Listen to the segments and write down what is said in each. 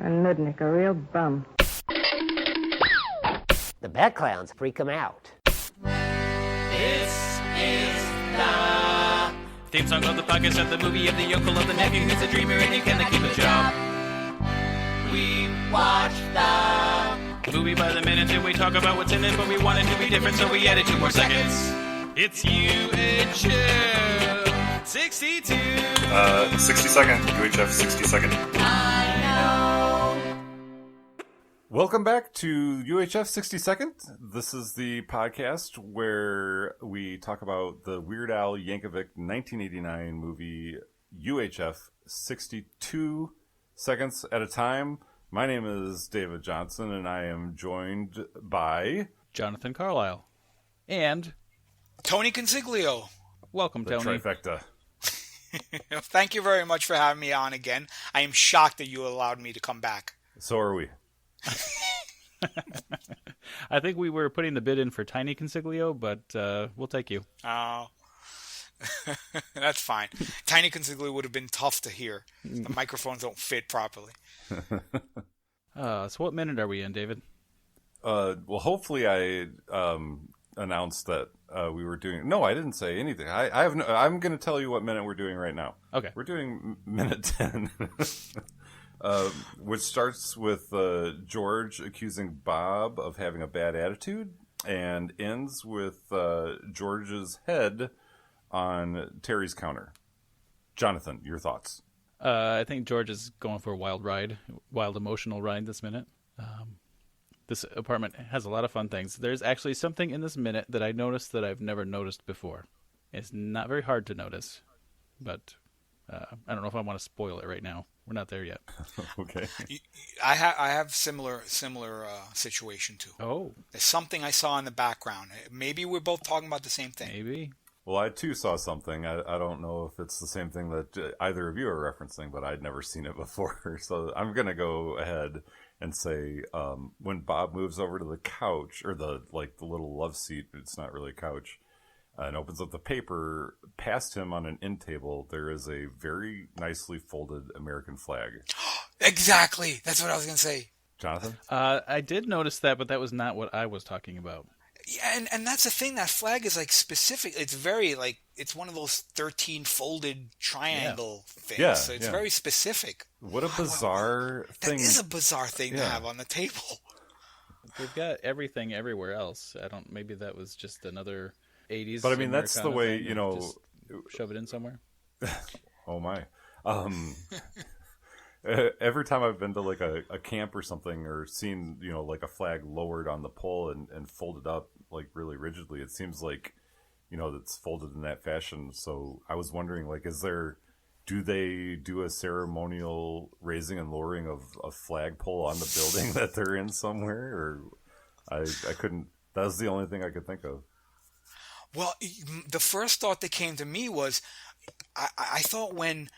And Nudnik, a real bum. The bad clowns freak him out. This is the theme song of the podcast of the movie of the yokel of the nephew who's a dreamer and he cannot keep a job. We watch the movie by the minute and we talk about what's in it, but we want it to be different, so we added 2 more seconds. It's UHF 62. 60 second. UHF 60 second. Welcome back to UHF 60 Second. This is the podcast where we talk about the Weird Al Yankovic 1989 movie UHF 62 seconds at a time. My name is David Johnson, and I am joined by Jonathan Carlisle and Tony Consiglio. Welcome, the Tony. trifecta. Thank you very much for having me on again. I am shocked that you allowed me to come back. So are we. I think we were putting the bid in for Tiny Consiglio, but we'll take you. Oh, that's fine. Tiny Consiglio would have been tough to hear. The microphones don't fit properly. So what minute are we in, David? Well, hopefully I announced that we were doing... No, I didn't say anything. I'm going to tell you what minute we're doing right now. Okay. We're doing minute 10. Which starts with George accusing Bob of having a bad attitude and ends with George's head on Terry's counter. Jonathan, your thoughts? I think George is going for a wild emotional ride this minute. This apartment has a lot of fun things. There's actually something in this minute that I noticed that I've never noticed before. It's not very hard to notice, but I don't know if I want to spoil it right now. We're not there yet. Okay. I have similar situation too. Oh. There's something I saw in the background. Maybe we're both talking about the same thing. Maybe. Well, I too saw something. I don't know if it's the same thing that either of you are referencing, but I'd never seen it before. So I'm going to go ahead and say when Bob moves over to the couch, or the little love seat, it's not really a couch, and opens up the paper, past him on an end table, there is a very nicely folded American flag. Exactly. That's what I was going to say. Jonathan? I did notice that, but that was not what I was talking about. Yeah, and that's the thing. That flag is specific. It's very it's one of those 13 folded triangle things. Yeah, so it's very specific. What a bizarre thing. That is a bizarre thing to have on the table. They've got everything everywhere else. Maybe that was just another 80s. But I mean, that's the way, just shove it in somewhere. Oh my. Every time I've been to a camp or something, or seen, a flag lowered on the pole and folded up really rigidly, it seems like, it's folded in that fashion. So I was wondering, do they do a ceremonial raising and lowering of a flagpole on the building that they're in somewhere? Or I couldn't, that was the only thing I could think of. Well, the first thought that came to me was, I thought when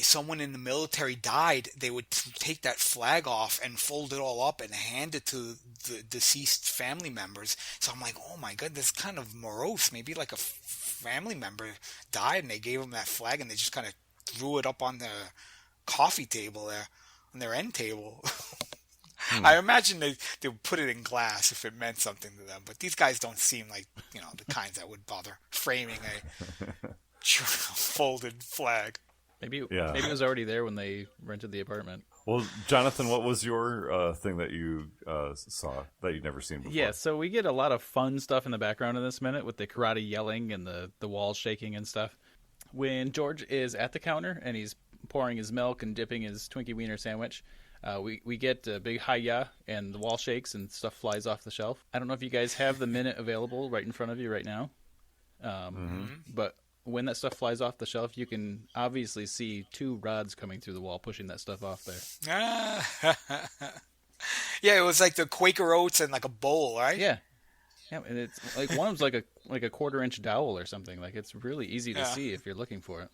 someone in the military died, they would take that flag off and fold it all up and hand it to the deceased family members. So I'm like, oh my God, that's kind of morose. Maybe a family member died and they gave them that flag and they just kind of threw it up on the coffee table there, on their end table. I imagine they would put it in glass if it meant something to them. But these guys don't seem like, the kinds that would bother framing a folded flag. Maybe it was already there when they rented the apartment. Well, Jonathan, what was your thing that you saw that you'd never seen before? Yeah, so we get a lot of fun stuff in the background in this minute with the karate yelling and the walls shaking and stuff. When George is at the counter and he's pouring his milk and dipping his Twinkie Wiener sandwich, we get a big hi-ya and the wall shakes and stuff flies off the shelf. I don't know if you guys have the minute available right in front of you right now, but when that stuff flies off the shelf, you can obviously see 2 rods coming through the wall pushing that stuff off there. Yeah, it was like the Quaker Oats and a bowl, right? Yeah, and it's one of them's like a 1/4-inch dowel or something. It's really easy to see if you're looking for it.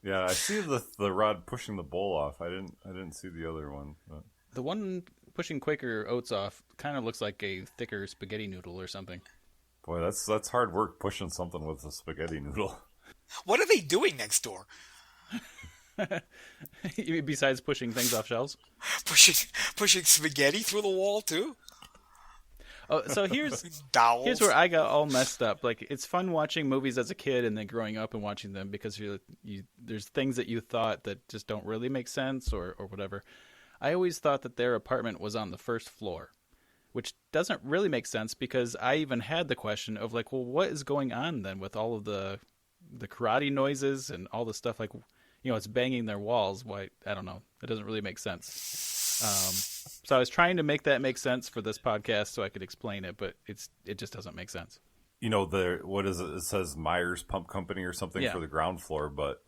Yeah, I see the rod pushing the bowl off. I didn't see the other one. But. The one pushing Quaker Oats off kind of looks like a thicker spaghetti noodle or something. Boy, that's hard work pushing something with a spaghetti noodle. What are they doing next door? Besides pushing things off shelves. Pushing spaghetti through the wall too. Oh, so here's Dowels. where I got all messed up. Like, it's fun watching movies as a kid and then growing up and watching them because there's things that you thought that just don't really make sense or whatever. I always thought that their apartment was on the first floor, which doesn't really make sense because I even had the question of like, well, what is going on then with all of the karate noises and all the stuff, like, it's banging their walls. Why? I don't know. It doesn't really make sense. So I was trying to make that make sense for this podcast so I could explain it, but it just doesn't make sense. What is it? It says Myers Pump Company or something for the ground floor, but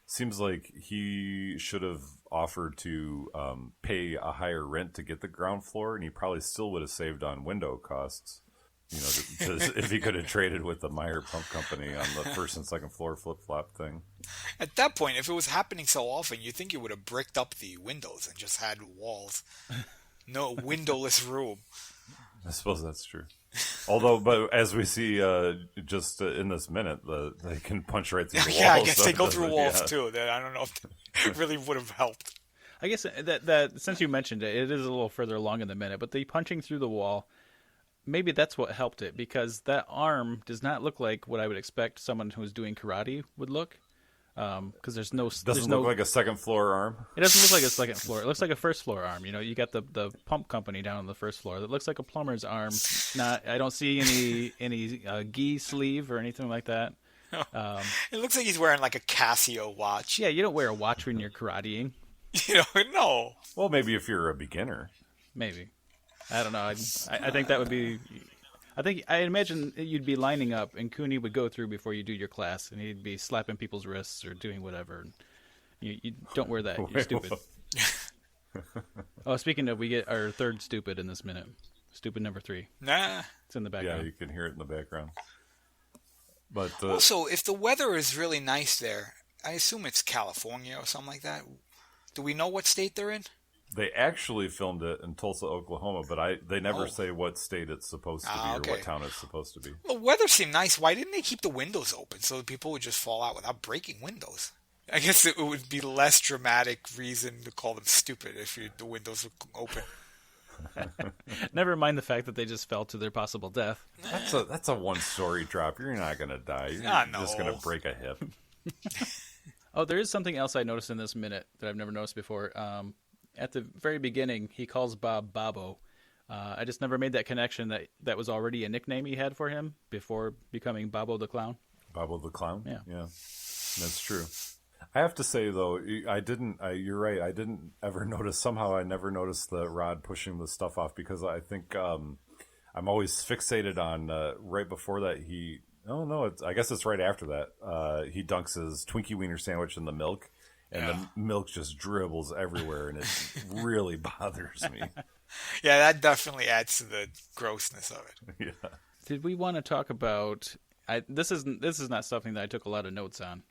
seems like he should have offered to pay a higher rent to get the ground floor, and he probably still would have saved on window costs. If he could have traded with the Meyer Pump Company on the first and second floor flip-flop thing. At that point, if it was happening so often, you'd think you would have bricked up the windows and just had walls. No windowless room. I suppose that's true. Although, but as we see just in this minute, they can punch right through the walls. Yeah, I guess they go through walls too. I don't know if that really would have helped. I guess that since you mentioned it, it is a little further along in the minute, but the punching through the wall, maybe that's what helped it, because that arm does not look like what I would expect someone who's doing karate would look. Because doesn't look like a second floor arm. It doesn't look like a second floor. It looks like a first floor arm. You got the pump company down on the first floor. That looks like a plumber's arm. I don't see any gi sleeve or anything like that. It looks like he's wearing like a Casio watch. Yeah, you don't wear a watch when you're karateing. No. Well, maybe if you're a beginner. Maybe. I don't know. I think that would be. I imagine you'd be lining up, and Cooney would go through before you do your class, and he'd be slapping people's wrists or doing whatever. You don't wear that. You're stupid. Oh, speaking of, we get our third stupid in this minute. Stupid number 3. Nah. It's in the background. Yeah, you can hear it in the background. But also, if the weather is really nice there, I assume it's California or something like that. Do we know what state they're in? They actually filmed it in Tulsa, Oklahoma, but they never say what state it's supposed to be or what town it's supposed to be. Well, the weather seemed nice. Why didn't they keep the windows open so that people would just fall out without breaking windows? I guess it would be less dramatic reason to call them stupid if the windows were open. Never mind the fact that they just fell to their possible death. That's a one-story drop. You're not going to die. You're just going to break a hip. Oh, there is something else I noticed in this minute that I've never noticed before. At the very beginning, he calls Bob Bobo. I just never made that connection that was already a nickname he had for him before becoming Bobo the Clown. Bobo the Clown? Yeah. That's true. I have to say, though, you're right. I didn't ever notice. Somehow I never noticed the Rod pushing the stuff off because I think I'm always fixated on right before that I guess it's right after that. He dunks his Twinkie Wiener sandwich in the milk. And the milk just dribbles everywhere, and it really bothers me. Yeah, that definitely adds to the grossness of it. Yeah. Did we want to talk about? This is not something that I took a lot of notes on.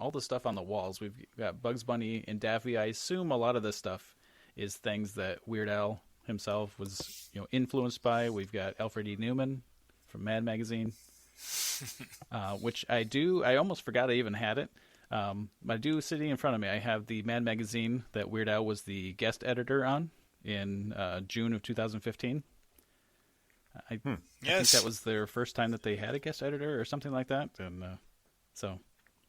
All the stuff on the walls. We've got Bugs Bunny and Daffy. I assume a lot of this stuff is things that Weird Al himself was, influenced by. We've got Alfred E. Newman from Mad Magazine, which I almost forgot I even had it. I do, sitting in front of me, I have the Mad Magazine that Weird Al was the guest editor on in June of 2015. I think that was their first time that they had a guest editor or something like that. And so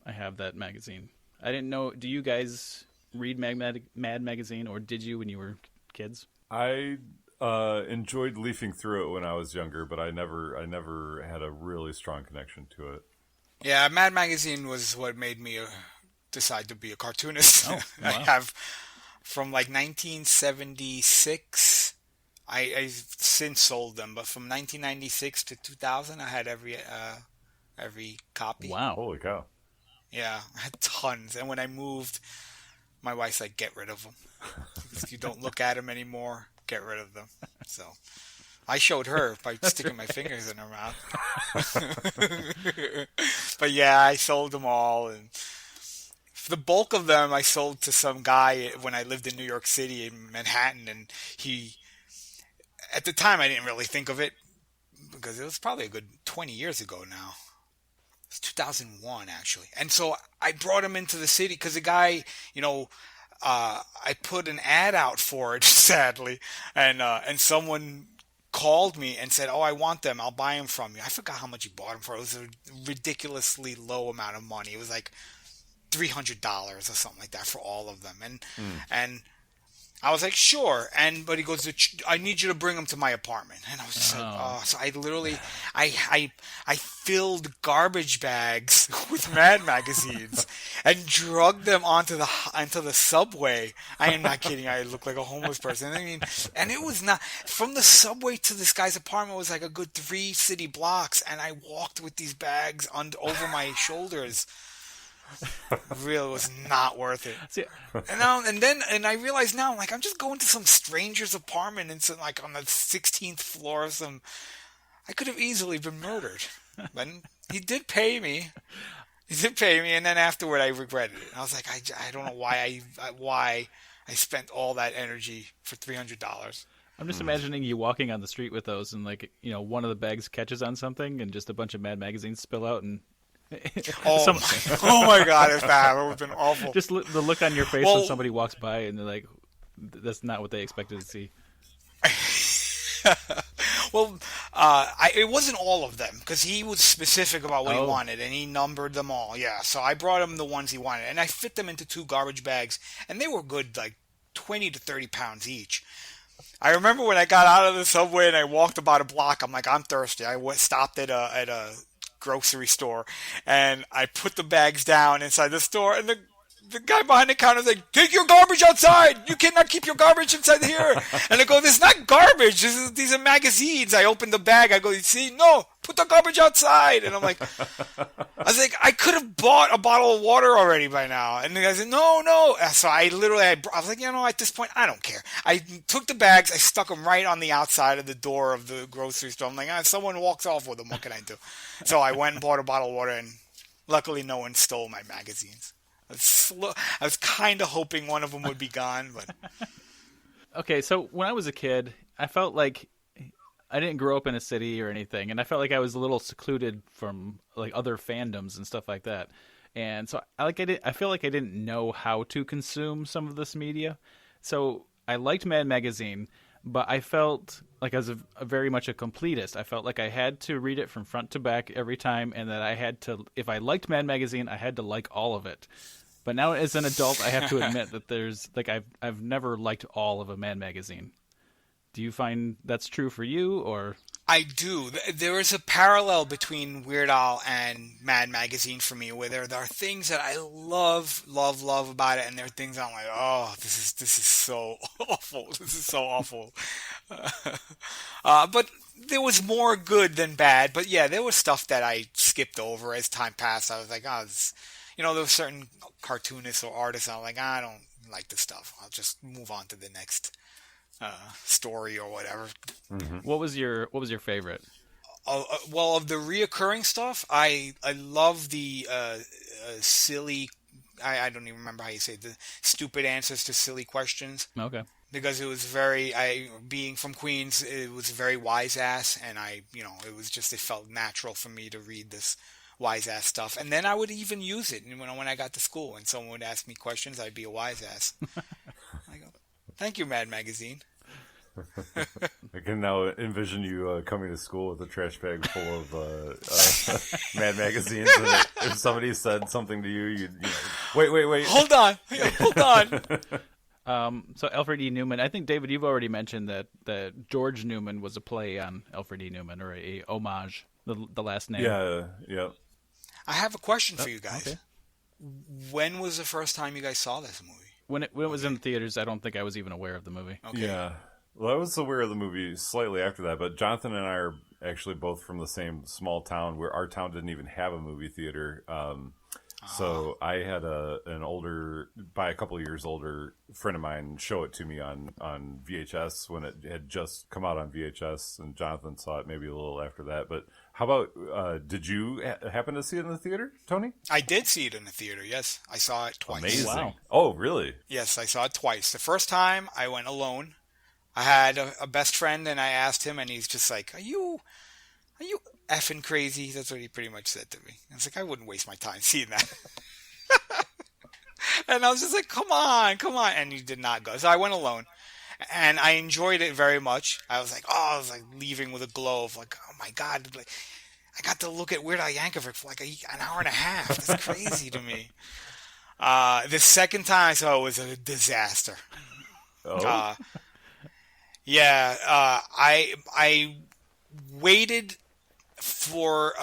I have that magazine. I didn't know, do you guys read Mad Magazine, or did you when you were kids? I enjoyed leafing through it when I was younger, but I never had a really strong connection to it. Yeah, Mad Magazine was what made me decide to be a cartoonist. Oh, wow. I have from like 1976. I've since sold them, but from 1996 to 2000, I had every copy. Wow! Holy cow! Yeah, I had tons. And when I moved, my wife's like, "Get rid of them. If you don't look at them anymore, get rid of them." So I showed her by sticking my fingers in her mouth. But yeah, I sold them all, and the bulk of them I sold to some guy when I lived in New York City in Manhattan, and at the time I didn't really think of it because it was probably a good 20 years ago now. It's 2001 actually. And so I brought him into the city because the guy, I put an ad out for it, sadly, and someone called me and said, "Oh, I want them. I'll buy them from you." I forgot how much he bought them for. It was a ridiculously low amount of money. It was like $300 or something like that for all of them. And I was like, sure. But he goes, "I need you to bring them to my apartment." And I was just like, oh. So I literally, I filled garbage bags with Mad magazines and drugged them onto the subway. I am not kidding. I look like a homeless person. I mean, and it was not, from the subway to this guy's apartment was like a good 3 city blocks. And I walked with these bags over my shoulders. Really was not worth it. See, and I realize now, like, I'm just going to some stranger's apartment and some, like, on the 16th floor of some. I could have easily been murdered, but he did pay me. And then afterward, I regretted it. I was like, I don't know why I spent all that energy for $300. I'm just imagining you walking on the street with those, and like, one of the bags catches on something, and just a bunch of Mad magazines spill out, and oh my God, if that would have been awful. Just the look on your face when somebody walks by and they're like, that's not what they expected to see. Well, it wasn't all of them, because he was specific about what he wanted, and he numbered them all. Yeah, so I brought him the ones he wanted, and I fit them into 2 garbage bags, and they were good, like 20 to 30 pounds each. I remember when I got out of the subway and I walked about a block, I'm like, I'm thirsty. I stopped at a grocery store, and I put the bags down inside the store, and the guy behind the counter was like, "Take your garbage outside! You cannot keep your garbage inside here!" And I go, "This is not garbage. These are magazines." I opened the bag. I go, "You see? No, put the garbage outside." And I was like, I could have bought a bottle of water already by now. And the guy said, no. So I was like, at this point, I don't care. I took the bags. I stuck them right on the outside of the door of the grocery store. I'm like, if someone walks off with them, what can I do? So I went and bought a bottle of water, and luckily no one stole my magazines. I was kind of hoping one of them would be gone, but... Okay, so when I was a kid, I felt like I didn't grow up in a city or anything, and I felt like I was a little secluded from like other fandoms and stuff like that. And so I feel like I didn't know how to consume some of this media. So I liked Mad Magazine, but I felt like I was very much a completist. I felt like I had to read it from front to back every time, and that I had to, if I liked Mad Magazine, I had to like all of it. But now as an adult, I have to admit that there's like I've never liked all of a Mad Magazine. Do you find that's true for you, or? I do. There is a parallel between Weird Al and Mad Magazine for me, where there are things that I love about it, and there are things I'm like, oh, this is so awful. This is so awful. But there was more good than bad. But yeah, there was stuff that I skipped over as time passed. I was like, there were certain cartoonists or artists, and I'm like, I don't like this stuff. I'll just move on to the next story or whatever. Mm-hmm. What was your favorite? Well, of the reoccurring stuff, I love the silly. I don't even remember how you say it, the stupid answers to silly questions. Okay. Because it was being from Queens, it was very wise ass, and it felt natural for me to read this wise ass stuff, and then I would even use it when I got to school, and someone would ask me questions, I'd be a wise ass. I go, "Thank you, Mad Magazine." I can now envision you coming to school with a trash bag full of Mad magazines, and if somebody said something to you, you'd wait. Hold on. So Alfred E. Neuman, I think, David, you've already mentioned that George Newman was a play on Alfred E. Neuman, or a homage, the last name. Yeah. I have a question for you guys. Okay. When was the first time you guys saw this movie? When it was in the theaters, I don't think I was even aware of the movie. Okay. Yeah. Well, I was aware of the movie slightly after that, but Jonathan and I are actually both from the same small town where our town didn't even have a movie theater. So I had an older, by a couple of years older friend of mine show it to me on VHS when it had just come out on VHS, and Jonathan saw it maybe a little after that. But how about, did you happen to see it in the theater, Tony? I did see it in the theater, yes. I saw it twice. Amazing. Wow. Oh, really? Yes, I saw it twice. The first time, I went alone. I had a best friend, and I asked him, and he's just like, Are you effing crazy? That's what he pretty much said to me. I was like, I wouldn't waste my time seeing that. And I was just like, come on. And he did not go. So I went alone. And I enjoyed it very much. I was like leaving with a glow of like, oh my God. Like, I got to look at Weird Al Yankovic for like an hour and a half. That's crazy to me. The second time I saw it was a disaster. Oh. I waited for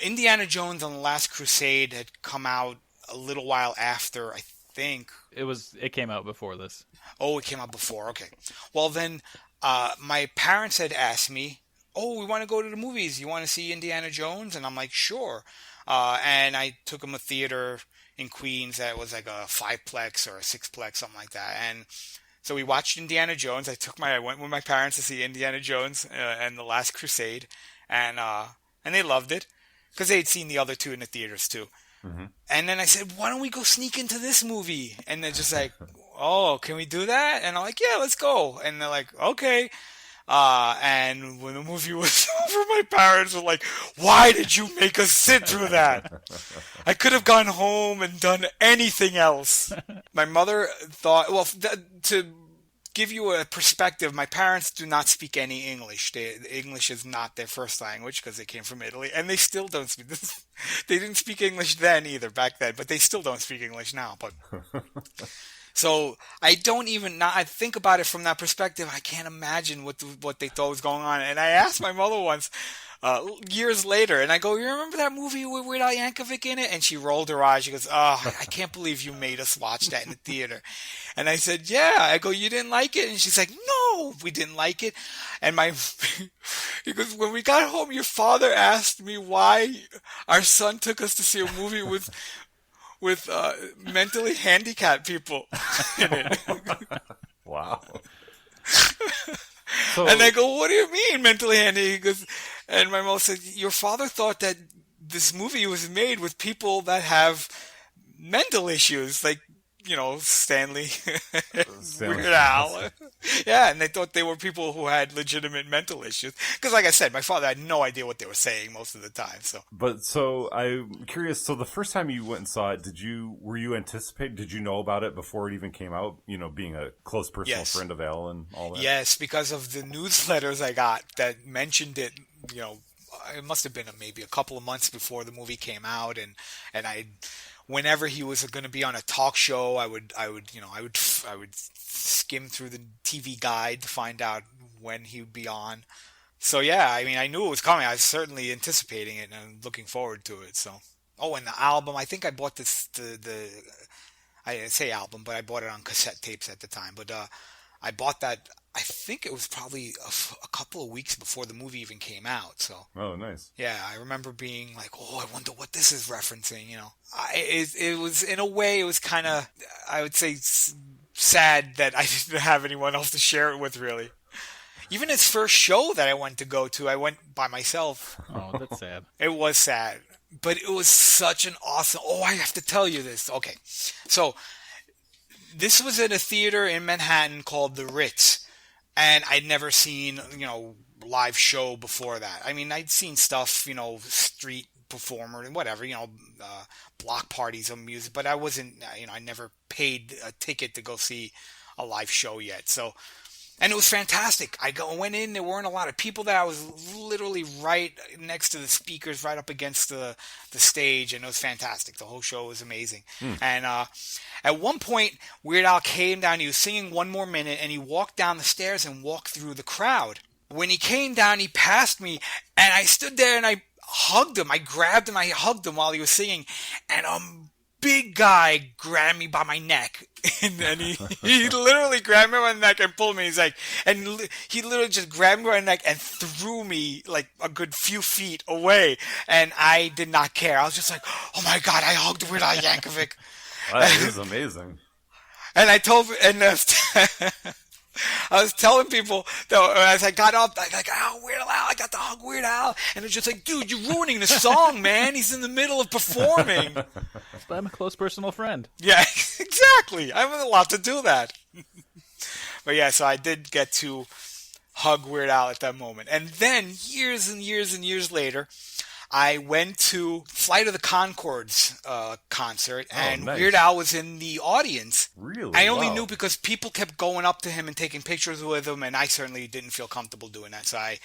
Indiana Jones and the Last Crusade had come out a little while after, I think. It came out before this. Oh, it came out before. Okay. Well, then my parents had asked me, "Oh, we want to go to the movies. You want to see Indiana Jones?" And I'm like, "Sure." And I took them a theater in Queens that was like a 5-plex or a 6-plex, something like that. And so we watched Indiana Jones. I went with my parents to see Indiana Jones and the Last Crusade, and they loved it because they had seen the other two in the theaters too. Mm-hmm. And then I said, "Why don't we go sneak into this movie?" And they're just like, "Oh, can we do that?" And I'm like, "Yeah, let's go." And they're like, "Okay." And when the movie was over, my parents were like, "Why did you make us sit through that? I could have gone home and done anything else." My mother thought, well, to give you a perspective, my parents do not speak any English. English is not their first language because they came from Italy, and they still don't speak. They didn't speak English then either, back then, but they still don't speak English now. But so I don't even. I think about it from that perspective. I can't imagine what they thought was going on. And I asked my mother once, years later, and I go, "You remember that movie with Weird Al Yankovic in it?" And she rolled her eyes. She goes, "Oh, I can't believe you made us watch that in the theater." And I said, "Yeah." I go, "You didn't like it?" And she's like, "No, we didn't like it." And he goes, "When we got home, your father asked me why our son took us to see a movie with mentally handicapped people in it." Wow. And I go, "What do you mean mentally handicapped?" He goes, and my mom said, "Your father thought that this movie was made with people that have mental issues, like, you know, Stanley, Weird Al." Yeah, and they thought they were people who had legitimate mental issues. Because, like I said, my father had no idea what they were saying most of the time. So I'm curious. So the first time you went and saw it, were you anticipating? Did you know about it before it even came out? You know, being a close personal friend of Al and all that. Yes, because of the newsletters I got that mentioned it. You know, it must have been maybe a couple of months before the movie came out, and I. Whenever he was going to be on a talk show, I would skim through the TV guide to find out when he would be on. So yeah, I mean, I knew it was coming. I was certainly anticipating it and looking forward to it. So, and the album. I think I bought I say album, but I bought it on cassette tapes at the time. But I bought that. I think it was probably a couple of weeks before the movie even came out. So. Oh, nice. Yeah, I remember being like, "Oh, I wonder what this is referencing." You know, it was, in a way, it was kind of, I would say, sad that I didn't have anyone else to share it with. Really, even his first show that I went to go to, I went by myself. Oh, that's sad. It was sad, but it was such an awesome. Oh, I have to tell you this. Okay, so this was in a theater in Manhattan called the Ritz. And I'd never seen, you know, live show before that. I mean, I'd seen stuff, you know, street performer and whatever, you know, block parties of music, but I wasn't, you know, I never paid a ticket to go see a live show yet. So, and it was fantastic. Went in, there weren't a lot of people there. I was literally right next to the speakers, right up against the stage, and it was fantastic. The whole show was amazing. And at one point, Weird Al came down, he was singing One More Minute, and he walked down the stairs and walked through the crowd. When he came down, he passed me, and I stood there and I hugged him. I grabbed him, I hugged him while he was singing, and big guy grabbed me by my neck, and then he literally grabbed me by my neck and pulled me. He's like, and he literally just grabbed me by my neck and threw me like a good few feet away, and I did not care. I was just like, "Oh my God, I hugged Weird Al Yankovic." That is amazing. And I told, and I was telling people that as I got up, like, "Oh, Weird Al, I got to hug Weird Al," and it's just like, "Dude, you're ruining the song, man. He's in the middle of performing." But I'm a close personal friend. Yeah, exactly. I'm allowed to do that. But yeah, so I did get to hug Weird Al at that moment. And then years and years and years later, I went to Flight of the Conchords concert, and nice. Weird Al was in the audience. Really? I only Wow. knew because people kept going up to him and taking pictures with him, and I certainly didn't feel comfortable doing that. So I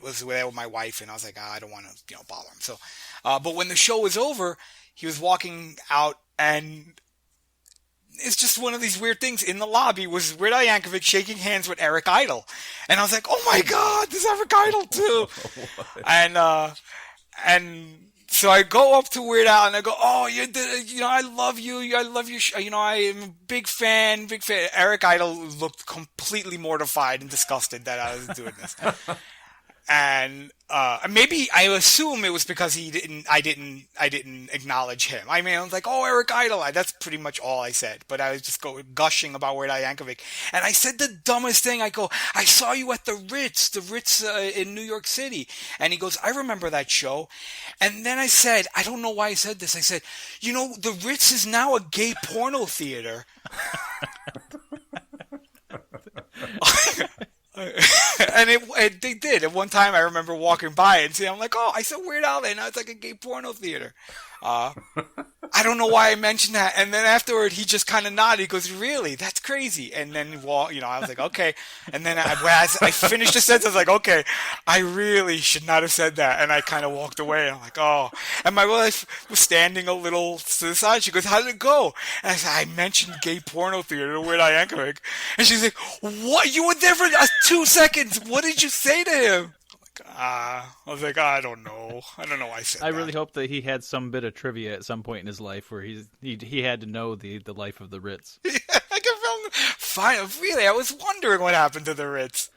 was there with my wife, and I was like, I don't want to bother him. So, but when the show was over, he was walking out, and it's just one of these weird things. In the lobby was Weird Al Yankovic shaking hands with Eric Idle, and I was like, oh my God, there's Eric Idle too. And so I go up to Weird Al and I go, oh, I love you. I love you. I am a big fan. Eric Idle looked completely mortified and disgusted that I was doing this. And maybe I assume it was because I didn't acknowledge him. I mean, I was like, oh, Eric Idle. That's pretty much all I said. But I was just gushing about Weird Al Yankovic. And I said the dumbest thing. I go, I saw you at the Ritz in New York City. And he goes, I remember that show. And then I said, I don't know why I said this. I said, the Ritz is now a gay porno theater. And they did. At one time, I remember walking by and saying, I'm like, oh, I saw Weird Al, and now it's like a gay porno theater. I don't know why I mentioned that. And then afterward, he just kind of nodded. He goes, really? That's crazy. And then, I was like, okay. And then as I finished the sentence, I was like, okay, I really should not have said that. And I kind of walked away. And I'm like, oh. And my wife was standing a little to the side. She goes, how did it go? And I said, I mentioned gay porno theater to Weird Al Yankovic. And she's like, what? You were there for 2 seconds. What did you say to him? I was like, I don't know. I don't know why I said that. I really hope that he had some bit of trivia at some point in his life where he had to know the life of the Ritz. Yeah, I can film. Fine, really, I was wondering what happened to the Ritz.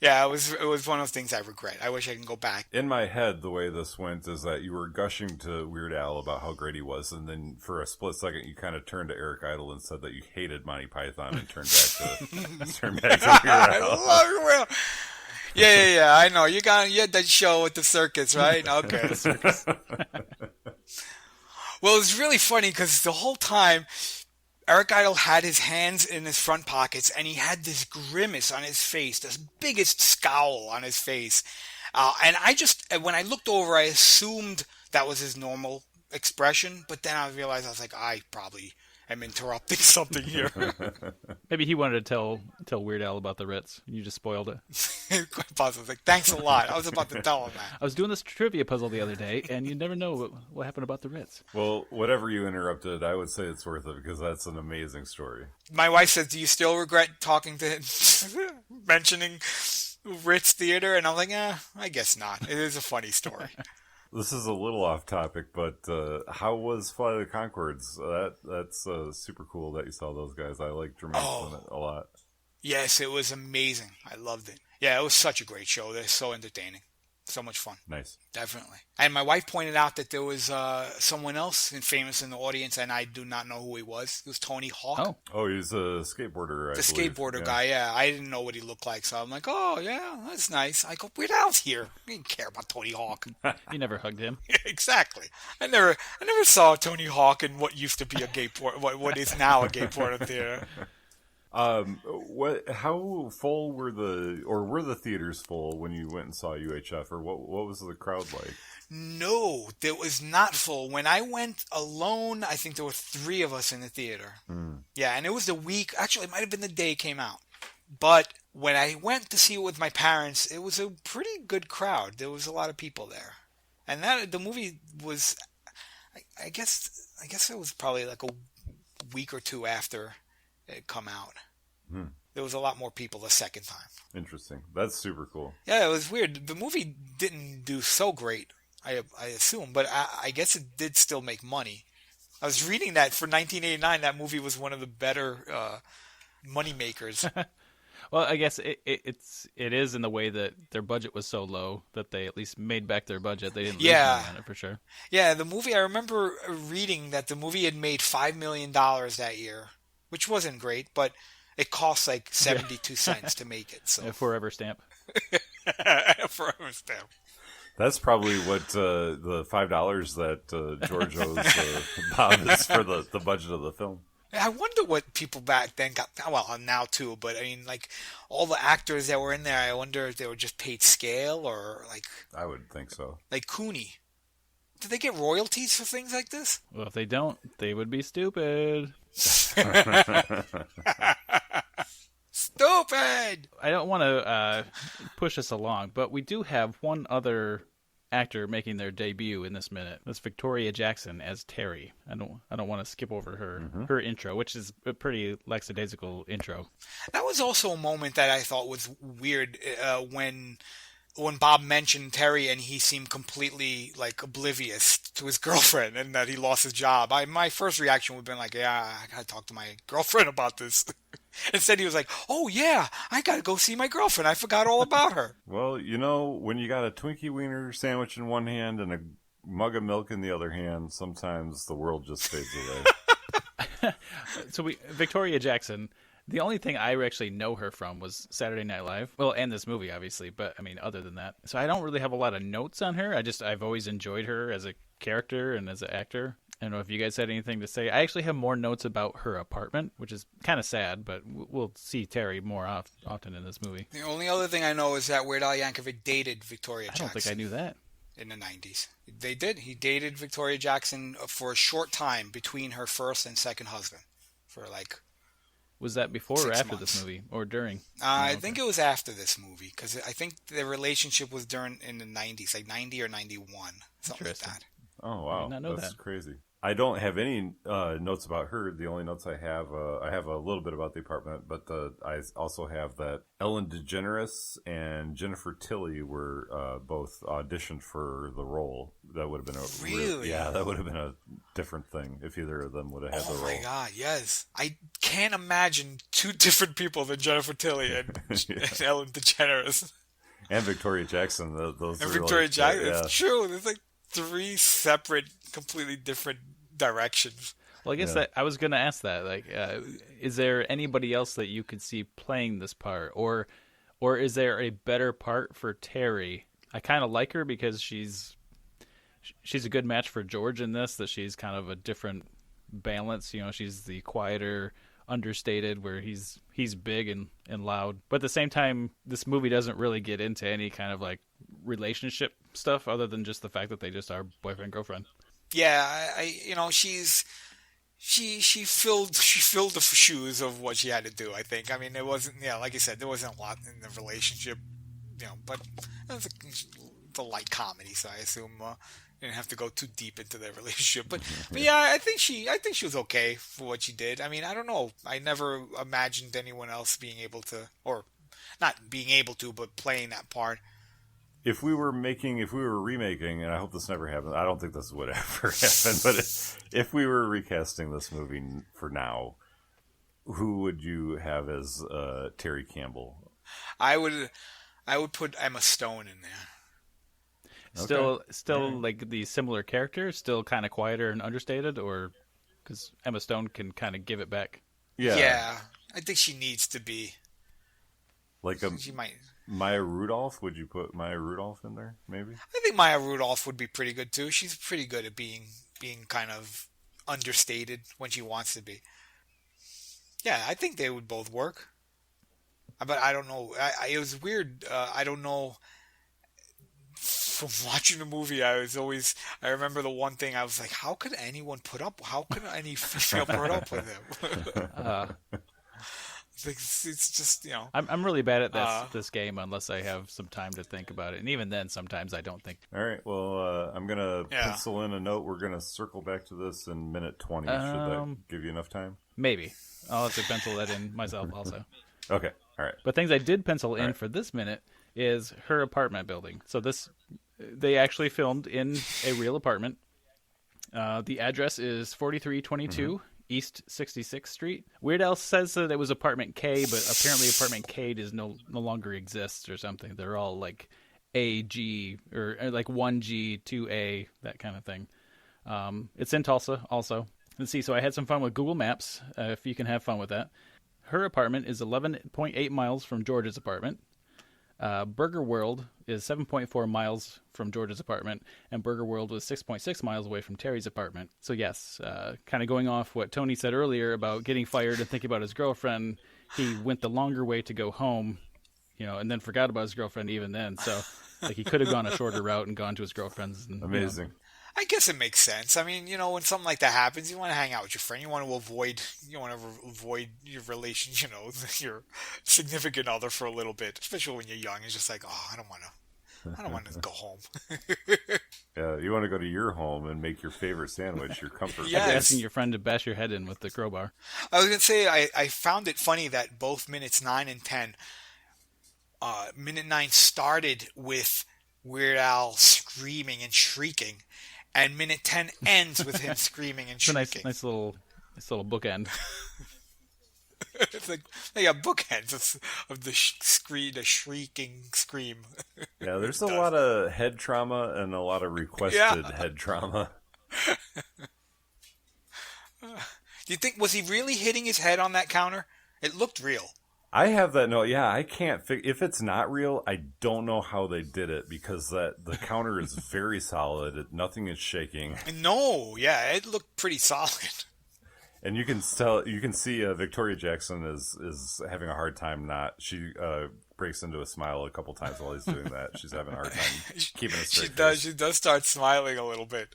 Yeah, it was one of those things I regret. I wish I can go back. In my head, the way this went is that you were gushing to Weird Al about how great he was, and then for a split second, you kind of turned to Eric Idle and said that you hated Monty Python and turned back to Weird Al. I love Weird Al. Yeah, I know. You had that show at the circus, right? Okay. The circus. Well, it was really funny because the whole time, Eric Idle had his hands in his front pockets, and he had this grimace on his face, this biggest scowl on his face. And when I looked over, I assumed that was his normal expression, but then I realized, I was like, I probably am interrupting something here. Maybe he wanted to tell Weird Al about the Ritz. You just spoiled it. Quite possibly. Like, thanks a lot. I was about to tell him that. I was doing this trivia puzzle the other day, and you never know what happened about the Ritz. Well, whatever you interrupted, I would say it's worth it because that's an amazing story. My wife says, do you still regret talking to him, mentioning Ritz Theater? And I'm like, I guess not. It is a funny story. This is a little off topic, but how was Flight of the Conchords? That's super cool that you saw those guys. I like Jermaine's in it a lot. Yes, it was amazing. I loved it. Yeah, it was such a great show. They're so entertaining. So much fun. Nice. Definitely. And my wife pointed out that there was someone else famous in the audience, and I do not know who he was. It was Tony Hawk. Oh, he's a skateboarder, I believe. Skateboarder guy, yeah. I didn't know what he looked like, so I'm like, oh, yeah, that's nice. I go, Weird Al's here. I didn't care about Tony Hawk. You never hugged him. Exactly. I never saw Tony Hawk in what used to be a gay what is now a gay porno theater. How full were the theaters full when you went and saw UHF, or what was the crowd like? No, it was not full. When I went alone, I think there were 3 of us in the theater. Yeah, and it was the week, actually it might have been the day it came out. But when I went to see it with my parents, it was a pretty good crowd. There was a lot of people there. And the movie was, I guess it was probably like a week or 2 after it come out. There was a lot more people the second time. Interesting. That's super cool. Yeah, it was weird. The movie didn't do so great, I assume, but I guess it did still make money. I was reading that for 1989, that movie was one of the better money makers. Well, I guess it is in the way that their budget was so low that they at least made back their budget. They didn't lose money on it for sure. Yeah, the movie, I remember reading that the movie had made $5 million that year, which wasn't great, but it cost like 72 cents to make it. So a forever stamp. Forever stamp. That's probably what the $5 that George owes Bob is for the budget of the film. I wonder what people back then got. Well, now too, but I mean, like all the actors that were in there. I wonder if they were just paid scale or like. I would think so. Like Cooney. Did they get royalties for things like this? Well, if they don't, they would be stupid. Stupid! I don't want to push us along, but we do have one other actor making their debut in this minute. That's Victoria Jackson as Terry. I don't want to skip over her intro, which is a pretty lackadaisical intro. That was also a moment that I thought was weird when Bob mentioned Terry and he seemed completely like oblivious to his girlfriend and that he lost his job. My first reaction would have been like, yeah, I gotta talk to my girlfriend about this. Instead he was like, oh yeah, I gotta go see my girlfriend. I forgot all about her. Well, you know, when you got a Twinkie Wiener sandwich in one hand and a mug of milk in the other hand, sometimes the world just fades away. So Victoria Jackson, the only thing I actually know her from was Saturday Night Live. Well, and this movie, obviously, but I mean, other than that. So I don't really have a lot of notes on her. I've always enjoyed her as a character and as an actor. I don't know if you guys had anything to say. I actually have more notes about her apartment, which is kind of sad, but we'll see Terry more often in this movie. The only other thing I know is that Weird Al Yankovic dated Victoria Jackson. I don't think I knew that. In the 90s. They did. He dated Victoria Jackson for a short time between her first and second husband. For like... Was that before or 6 after months. this movie? Or during? I think it was after this movie, because I think the relationship was in the 90s, like 90 or 91, something like that. Oh, wow. I did not know That's that. crazy. I don't have any notes about her. The only notes I have a little bit about the apartment, but I also have that Ellen DeGeneres and Jennifer Tilly were both auditioned for the role. That would have been Really? that would have been a different thing if either of them would have had the role. Oh my God, yes. I can't imagine two different people than Jennifer Tilly and Ellen DeGeneres. And Victoria Jackson. Those And were Victoria like, Jackson. yeah. It's true. There's like 3 separate, completely different directions. Well, I guess that I was going to ask that. Like, is there anybody else that you could see playing this part, or is there a better part for Terry? I kind of like her because she's a good match for George in this. That she's kind of a different balance. You know, she's the quieter, understated, where he's big and loud. But at the same time, this movie doesn't really get into any kind of like relationship stuff other than just the fact that they just are boyfriend girlfriend. Yeah, she filled the shoes of what she had to do. I think. I mean, it wasn't. Yeah, like I said, there wasn't a lot in the relationship, you know. But it was a light comedy, so I assume didn't have to go too deep into their relationship. But yeah, I think she was okay for what she did. I mean, I don't know. I never imagined anyone else being able to, or not being able to, but playing that part. If we were remaking, and I hope this never happens, I don't think this would ever happen, but if we were recasting this movie for now, who would you have as Terry Campbell? I would put Emma Stone in there. Still like the similar character, still kind of quieter and understated, or because Emma Stone can kind of give it back. Yeah, I think she needs to be. Like she might. Maya Rudolph? Would you put Maya Rudolph in there, maybe? I think Maya Rudolph would be pretty good too. She's pretty good at being kind of understated when she wants to be. Yeah, I think they would both work. But I don't know. It was weird. I don't know. From watching the movie, I remember the one thing I was like, how could any female put up with him? It's just, you know. I'm really bad at this game unless I have some time to think about it. And even then, sometimes I don't think. All right. Well, I'm going to pencil in a note. We're going to circle back to this in minute 20. Should that give you enough time? Maybe. I'll have to pencil that in myself also. Okay. All right. But things I did pencil in for this minute is her apartment building. So they actually filmed in a real apartment. The address is 4322 East 66th Street. Weird Al says that it was apartment K, but apparently apartment K no longer exists or something. They're all like AG or like 1G, 2A, that kind of thing. It's in Tulsa also. Let's see. So I had some fun with Google Maps, if you can have fun with that. Her apartment is 11.8 miles from George's apartment. Burger World is 7.4 miles from George's apartment, and Burger World was 6.6 miles away from Terry's apartment. So yes, kind of going off what Tony said earlier about getting fired and thinking about his girlfriend, he went the longer way to go home, and then forgot about his girlfriend even then. So like he could have gone a shorter route and gone to his girlfriend's. And, Amazing. I guess it makes sense. I mean, when something like that happens, you want to hang out with your friend. You want to avoid your relation, your significant other for a little bit, especially when you're young. It's just like, oh, I don't want to go home. Yeah, you want to go to your home and make your favorite sandwich, your comfort. Yes. Like asking your friend to bash your head in with the crowbar. I was going to say, I found it funny that both minutes 9 and 10, minute 9 started with Weird Al screaming and shrieking, and minute 10 ends with him screaming and shrieking. It's a nice little bookend. It's like bookends of the shrieking scream. Yeah, there's a lot of head trauma and a lot of requested head trauma. Do you think, was he really hitting his head on that counter? It looked real. I have that note. Yeah, I can't if it's not real, I don't know how they did it, because the counter is very solid. Nothing is shaking. No, yeah, it looked pretty solid. And you can see Victoria Jackson is having a hard time She breaks into a smile a couple times while he's doing that. She's having a hard time keeping a straight face. She does start smiling a little bit.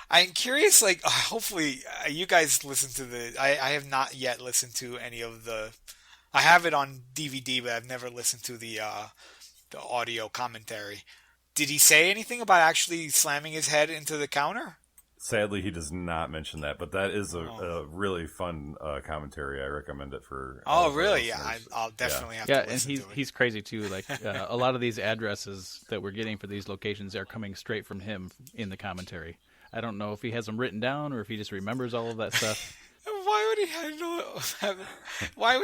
I'm curious, hopefully you guys listen to I have not yet listened to any of the... I have it on DVD, but I've never listened to the audio commentary. Did he say anything about actually slamming his head into the counter? Sadly, he does not mention that, but that is a really fun commentary. I recommend it for... Oh, really? Yeah, I'll definitely have to listen to it. And he's crazy, too. Like, a lot of these addresses that we're getting for these locations are coming straight from him in the commentary. I don't know if he has them written down or if he just remembers all of that stuff. Why would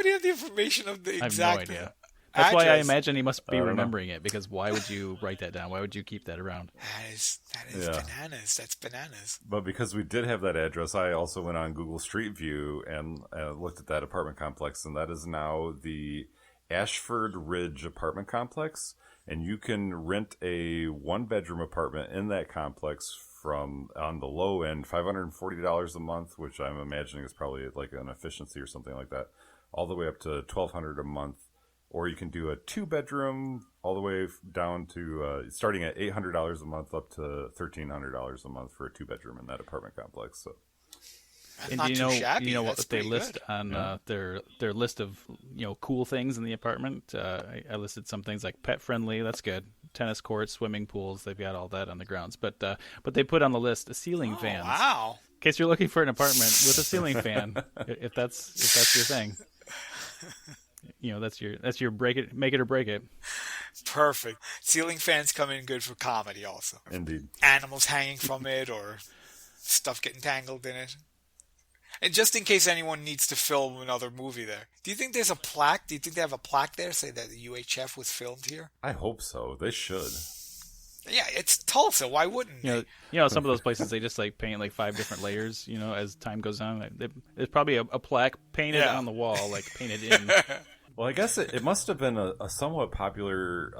he have the information of the exact... I have no idea. That's why I imagine he must be remembering it, because why would you write that down? Why would you keep that around? That is bananas. That's bananas. But because we did have that address, I also went on Google Street View and looked at that apartment complex, and that is now the Ashford Ridge apartment complex, and you can rent a one-bedroom apartment in that complex from, on the low end, $540 a month, which I'm imagining is probably like an efficiency or something like that, all the way up to $1,200 a month. Or you can do a two-bedroom all the way down to starting at $800 a month up to $1,300 a month for a two-bedroom in that apartment complex. So, and do you know what they list on their list of cool things in the apartment? I listed some things like pet friendly. That's good. Tennis courts, swimming pools. They've got all that on the grounds. But they put on the list ceiling fans. Wow! In case you're looking for an apartment with a ceiling fan, if that's your thing. That's your make it or break it. Perfect. Ceiling fans come in good for comedy also. Indeed. Animals hanging from it or stuff getting tangled in it. And just in case anyone needs to film another movie there. Do you think there's a plaque? Do you think they have a plaque there say that the UHF was filmed here? I hope so. They should. Yeah, it's Tulsa. Why wouldn't they? Some of those places they just paint 5 different layers. As time goes on, there's probably a plaque painted on the wall, painted in. Well, I guess it must have been a somewhat popular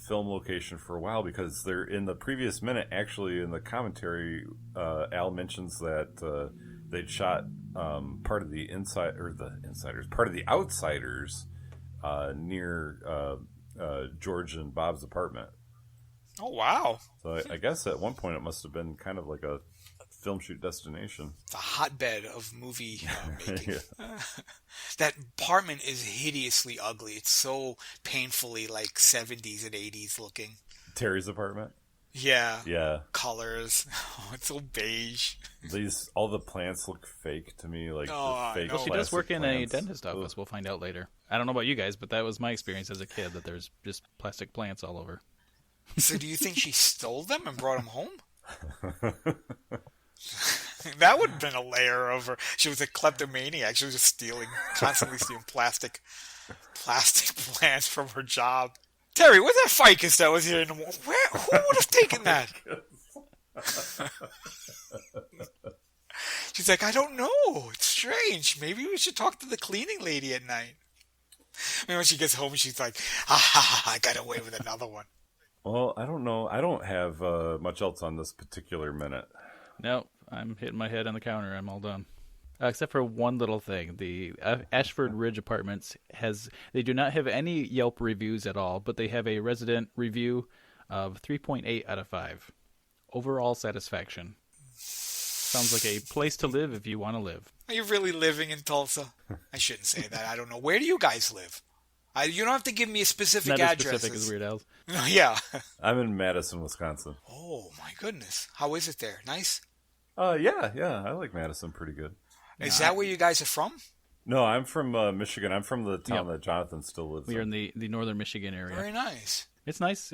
film location for a while, because they're in the previous minute, actually, in the commentary, Al mentions that they'd shot part of the Outsiders near George and Bob's apartment. Oh, wow. So I guess at one point it must have been kind of like a film shoot destination. It's a hotbed of movie making. That apartment is hideously ugly. It's so painfully 70s and 80s looking. Terry's apartment? Yeah. Yeah. Colors. Oh, it's so beige. All the plants look fake to me, the fake. Well, she does work in plants. a dentist office. We'll find out later. I don't know about you guys, but that was my experience as a kid, that there's just plastic plants all over. So do you think she stole them and brought them home? That would have been a layer of her. She was a kleptomaniac. She was just constantly stealing plastic plants from her job. Terry, where's that ficus that was here in the morning? Who would have taken that? She's like, I don't know. It's strange. Maybe we should talk to the cleaning lady at night. I mean, when she gets home, she's like, I got away with another one. Well, I don't know. I don't have much else on this particular minute. Nope, I'm hitting my head on the counter. I'm all done. Except for one little thing. The Ashford Ridge Apartments they do not have any Yelp reviews at all, but they have a resident review of 3.8 out of 5. Overall satisfaction. Sounds like a place to live if you want to live. Are you really living in Tulsa? I shouldn't say that. I don't know. Where do you guys live? You don't have to give me a specific Not address. as specific as Weird Al's. Yeah. I'm in Madison, Wisconsin. Oh, my goodness. How is it there? Nice? Yeah. I like Madison pretty good. Is that where you guys are from? No, I'm from Michigan. I'm from the town that Jonathan still lives in. We're in the northern Michigan area. Very nice. It's nice.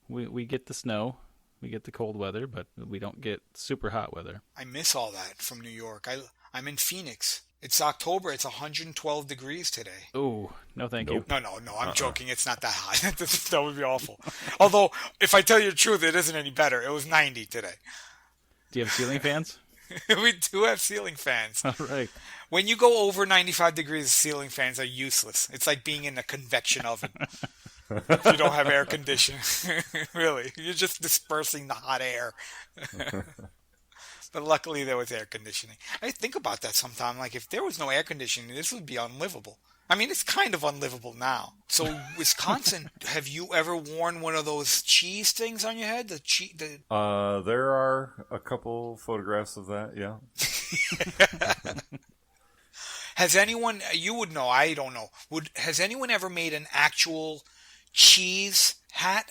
We get the snow. We get the cold weather, but we don't get super hot weather. I miss all that from New York. I'm in Phoenix. It's October. It's 112 degrees today. Oh, no thank you. No. I'm joking. It's not that hot. That would be awful. Although, if I tell you the truth, it isn't any better. It was 90 today. Do you have ceiling fans? We do have ceiling fans. All right. When you go over 95 degrees, ceiling fans are useless. It's like being in a convection oven. If you don't have air conditioning. Really. You're just dispersing the hot air. But luckily there was air conditioning. I think about that sometime. Like, if there was no air conditioning, this would be unlivable. I mean, it's kind of unlivable now. So, Wisconsin, have you ever worn one of those cheese things on your head? There are a couple photographs of that, yeah. Has anyone, you would know, I don't know, has anyone ever made an actual cheese hat?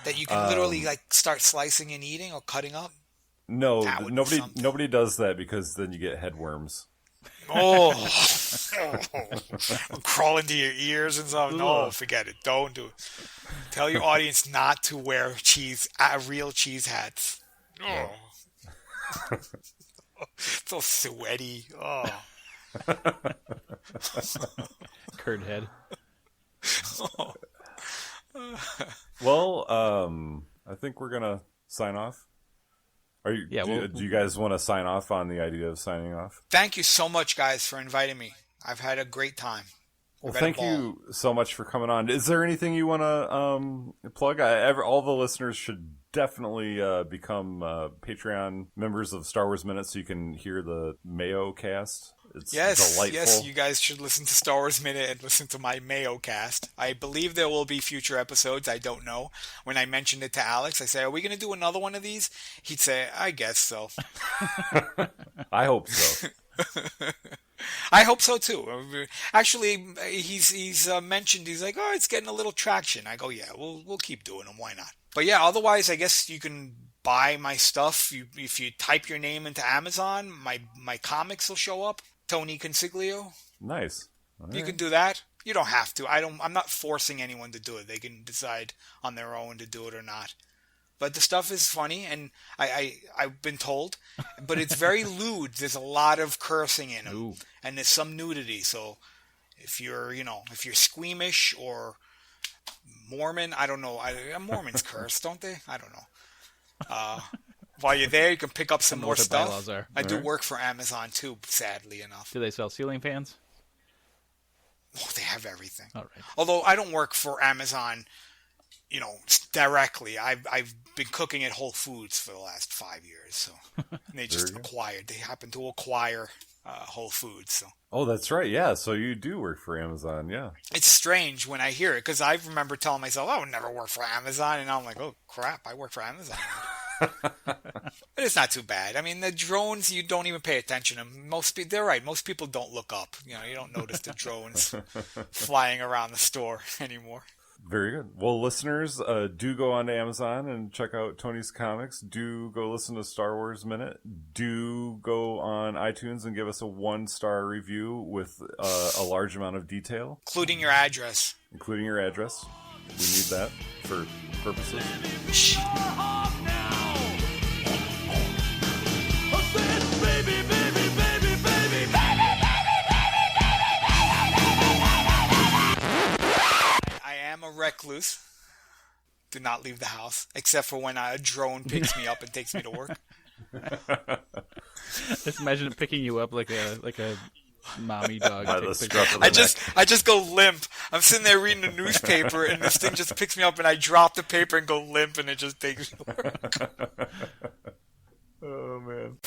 That you can literally, like, start slicing and eating or cutting up? No, nobody does that because then you get headworms. Oh, crawl into your ears and stuff. No, forget it. Don't do it. Tell your audience not to wear real cheese hats. Oh, so sweaty. Oh, Curd head. Well, I think we're gonna sign off. Do you guys want to sign off on the idea of signing off? Thank you so much, guys, for inviting me. I've had a great time. Well, thank you so much for coming on. Is there anything you want to plug? All the listeners should definitely become Patreon members of Star Wars Minute so you can hear the Mayo cast. It's delightful. Yes, you guys should listen to Star Wars Minute and listen to my Mayo cast. I believe there will be future episodes. I don't know. When I mentioned it to Alex, I say, "Are we going to do another one of these?" He'd say, "I guess so." I hope so. I hope so too. Actually, he's mentioned. He's like, "Oh, it's getting a little traction." I go, "Yeah, we'll keep doing them. Why not?" But yeah, otherwise, I guess you can buy my stuff. If you type your name into Amazon, my comics will show up. Tony Consiglio. Nice. All You right. can do that. You don't have to. I'm not forcing anyone to do it. They can decide on their own to do it or not. But the stuff is funny, and I've been told, but it's very lewd. There's a lot of cursing in them, and there's some nudity. So if you're squeamish or Mormon, I don't know. Mormons curse, don't they? I don't know. While you're there, you can pick up some more stuff. I do work for Amazon too, sadly enough. Do they sell ceiling fans? Oh, they have everything. All right. Although I don't work for Amazon, directly. I've been cooking at Whole Foods for the last 5 years, so they just acquired. They happen to acquire Whole Foods. So. Oh, that's right. Yeah, so you do work for Amazon. Yeah. It's strange when I hear it because I remember telling myself I would never work for Amazon, and now I'm like, oh crap, I work for Amazon. But it's not too bad. I mean, the drones, you don't even pay attention to them. They're right. Most people don't look up. You don't notice the drones flying around the store anymore. Very good. Well, listeners, do go on to Amazon and check out Tony's comics. Do go listen to Star Wars Minute. Do go on iTunes and give us a 1-star review with a large amount of detail. Including your address. Including your address. We need that for purposes. I am a recluse. Do not leave the house, except for when a drone picks me up and takes me to work. Just imagine it picking you up like a Mommy dog. By takes the pictures. scruff of the I just go limp. I'm sitting there reading the newspaper, and this thing just picks me up, and I drop the paper and go limp, and it just takes me. Oh man.